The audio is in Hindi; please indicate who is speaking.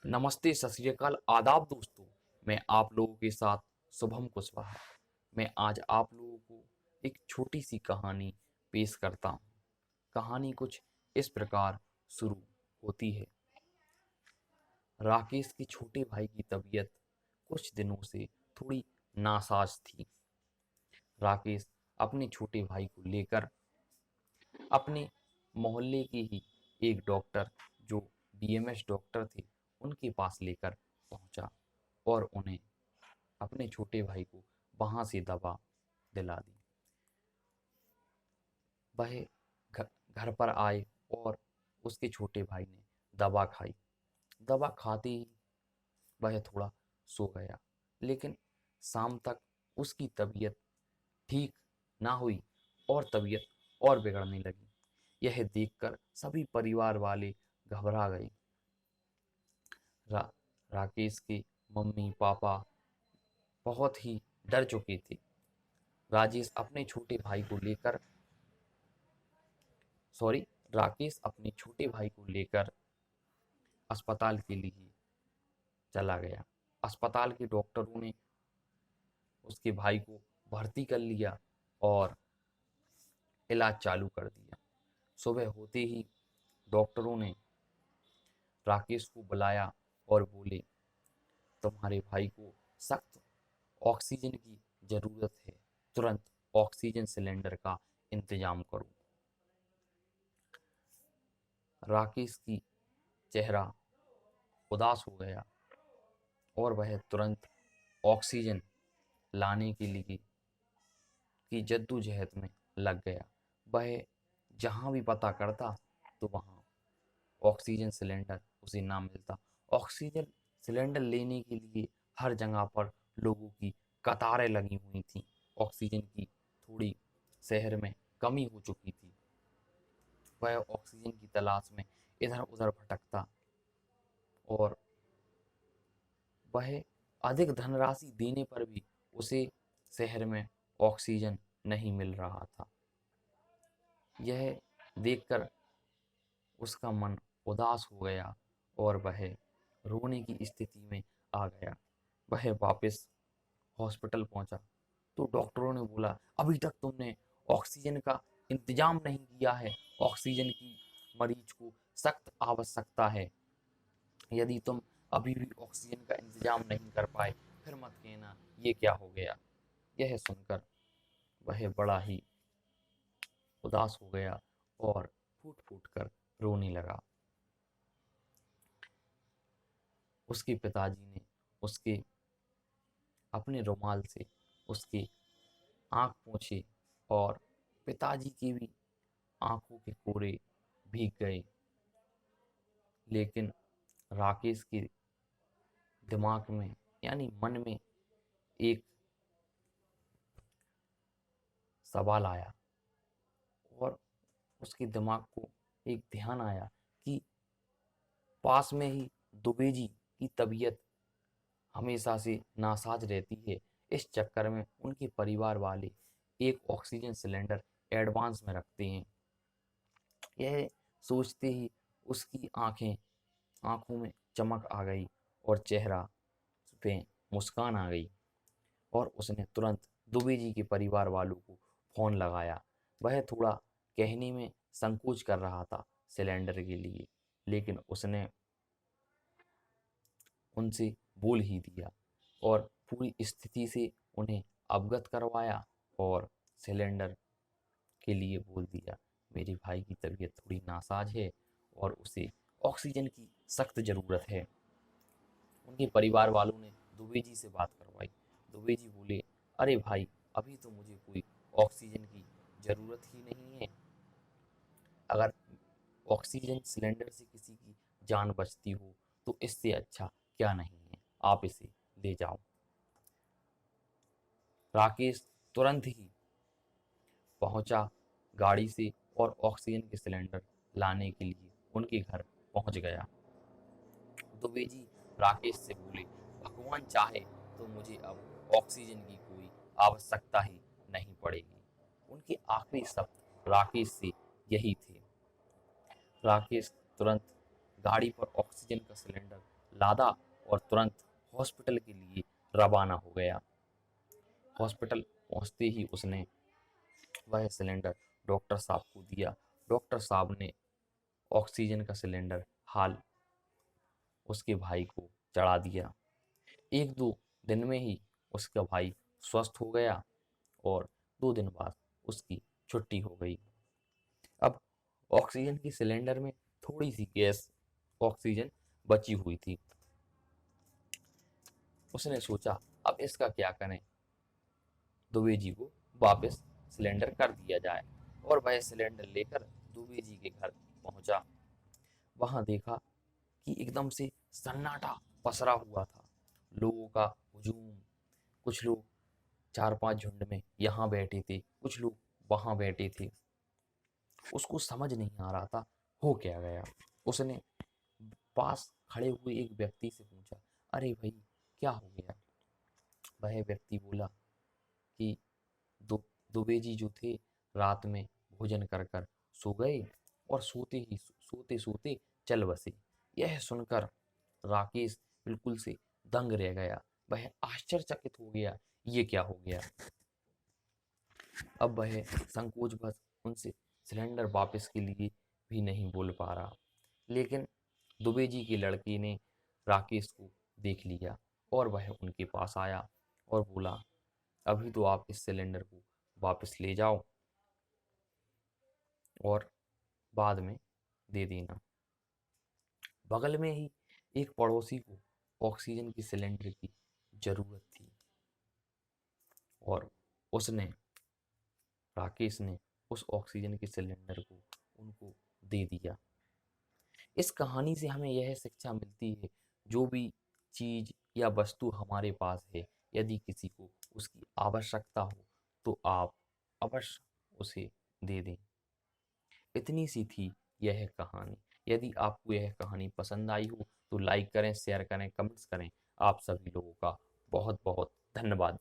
Speaker 1: नमस्ते, सत श्री अकाल, आदाब दोस्तों। मैं आप लोगों के साथ शुभम कुशवाहा। मैं आज आप लोगों को एक छोटी सी कहानी पेश करता हूँ। कहानी कुछ इस प्रकार शुरू होती है। राकेश के छोटे भाई की तबीयत कुछ दिनों से थोड़ी नासाज थी। राकेश अपने छोटे भाई को लेकर अपने मोहल्ले के ही एक डॉक्टर, जो बीएमएस डॉक्टर थे, उनके पास लेकर पहुंचा और उन्हें अपने छोटे भाई को वहां से दवा दिला दी। वह घर पर आए और उसके छोटे भाई ने दवा खाई। दवा खाते ही वह थोड़ा सो गया, लेकिन शाम तक उसकी तबीयत ठीक ना हुई और तबीयत और बिगड़ने लगी। यह देखकर सभी परिवार वाले घबरा गए। रा, राकेश के मम्मी पापा बहुत ही डर चुके थे। राजेश अपने छोटे भाई को लेकर सॉरी राकेश अपने छोटे भाई को लेकर अस्पताल के लिए चला गया। अस्पताल के डॉक्टरों ने उसके भाई को भर्ती कर लिया और इलाज चालू कर दिया। सुबह होते ही डॉक्टरों ने राकेश को बुलाया और बोले, तुम्हारे भाई को सख्त ऑक्सीजन की ज़रूरत है, तुरंत ऑक्सीजन सिलेंडर का इंतजाम करो। राकेश की चेहरा उदास हो गया और वह तुरंत ऑक्सीजन लाने के लिए की जद्दोजहद में लग गया। वह जहाँ भी पता करता तो वहाँ ऑक्सीजन सिलेंडर उसे ना मिलता। ऑक्सीजन सिलेंडर लेने के लिए हर जगह पर लोगों की कतारें लगी हुई थी। ऑक्सीजन की थोड़ी शहर में कमी हो चुकी थी। वह ऑक्सीजन की तलाश में इधर उधर भटकता और वह अधिक धनराशि देने पर भी उसे शहर में ऑक्सीजन नहीं मिल रहा था। यह देखकर उसका मन उदास हो गया और वह रोने की स्थिति में आ गया। वह वापस हॉस्पिटल पहुंचा तो डॉक्टरों ने बोला, अभी तक तुमने ऑक्सीजन का इंतजाम नहीं किया है। ऑक्सीजन की मरीज को सख्त आवश्यकता है। यदि तुम अभी भी ऑक्सीजन का इंतजाम नहीं कर पाए, फिर मत कहना ये क्या हो गया। यह सुनकर वह बड़ा ही उदास हो गया और फूट फूट कर रोने लगा। उसके पिताजी ने उसके अपने रुमाल से उसके आंख पोंछे और पिताजी की भी आंखों के कोरे भीग गए। लेकिन राकेश के दिमाग में यानी मन में एक सवाल आया और उसके दिमाग को एक ध्यान आया कि पास में ही दुबे जी की तबीयत हमेशा से नासाज रहती है। इस चक्कर में उनके परिवार वाले एक ऑक्सीजन सिलेंडर एडवांस में रखते हैं। यह सोचते ही उसकी आंखों में चमक आ गई और चेहरा पे मुस्कान आ गई और उसने तुरंत दुबे जी के परिवार वालों को फ़ोन लगाया। वह थोड़ा कहने में संकोच कर रहा था सिलेंडर के लिए, लेकिन उसने उनसे बोल ही दिया और पूरी स्थिति से उन्हें अवगत करवाया और सिलेंडर के लिए बोल दिया, मेरे भाई की तबीयत थोड़ी नासाज है और उसे ऑक्सीजन की सख्त ज़रूरत है। उनके परिवार वालों ने दुबे जी से बात करवाई। दुबे जी बोले, अरे भाई, अभी तो मुझे कोई ऑक्सीजन की ज़रूरत ही नहीं है। अगर ऑक्सीजन सिलेंडर से किसी की जान बचती हो तो इससे अच्छा क्या नहीं है, आप इसे ले जाओ। राकेश तुरंत ही पहुंचा गाड़ी से और ऑक्सीजन के सिलेंडर लाने के लिए उनके घर पहुंच गया। दुबे जी राकेश से बोले, भगवान चाहे तो मुझे अब ऑक्सीजन की कोई आवश्यकता ही नहीं पड़ेगी। उनके आखिरी शब्द राकेश से यही थे। राकेश तुरंत गाड़ी पर ऑक्सीजन का सिलेंडर लादा और तुरंत हॉस्पिटल के लिए रवाना हो गया। हॉस्पिटल पहुंचते ही उसने वह सिलेंडर डॉक्टर साहब को दिया। डॉक्टर साहब ने ऑक्सीजन का सिलेंडर हाल उसके भाई को चढ़ा दिया। 1-2 दिन में ही उसका भाई स्वस्थ हो गया और 2 दिन बाद उसकी छुट्टी हो गई। अब ऑक्सीजन के सिलेंडर में थोड़ी सी गैस ऑक्सीजन बची हुई थी। उसने सोचा अब इसका क्या करें, दुबे जी को वापस सिलेंडर कर दिया जाए और वह सिलेंडर लेकर दुबे जी के घर पहुंचा। वहां देखा कि एकदम से सन्नाटा पसरा हुआ था, लोगों का हुजूम। कुछ लोग 4-5 झुंड में यहाँ बैठे थे, कुछ लोग वहां बैठे थे। उसको समझ नहीं आ रहा था हो क्या गया। उसने पास खड़े हुए एक व्यक्ति से पूछा, अरे भाई क्या हो गया। वह व्यक्ति बोला कि दुबे जी जो थे रात में भोजन कर कर सो गए और सोते सोते चल बसे। यह सुनकर राकेश बिल्कुल से दंग रह गया। वह आश्चर्यचकित हो गया, ये क्या हो गया। अब वह संकोचवश उनसे सिलेंडर वापस के लिए भी नहीं बोल पा रहा। लेकिन दुबे जी के लड़के ने राकेश को देख लिया और वह उनके पास आया और बोला, अभी तो आप इस सिलेंडर को वापस ले जाओ और बाद में दे देना। बगल में ही एक पड़ोसी को ऑक्सीजन की सिलेंडर की जरूरत थी और उसने राकेश ने उस ऑक्सीजन के सिलेंडर को उनको दे दिया। इस कहानी से हमें यह शिक्षा मिलती है, जो भी चीज या वस्तु हमारे पास है, यदि किसी को उसकी आवश्यकता हो तो आप अवश्य उसे दे दें। इतनी सी थी यह कहानी। यदि आपको यह कहानी पसंद आई हो तो लाइक करें, शेयर करें, कमेंट्स करें। आप सभी लोगों का बहुत बहुत धन्यवाद।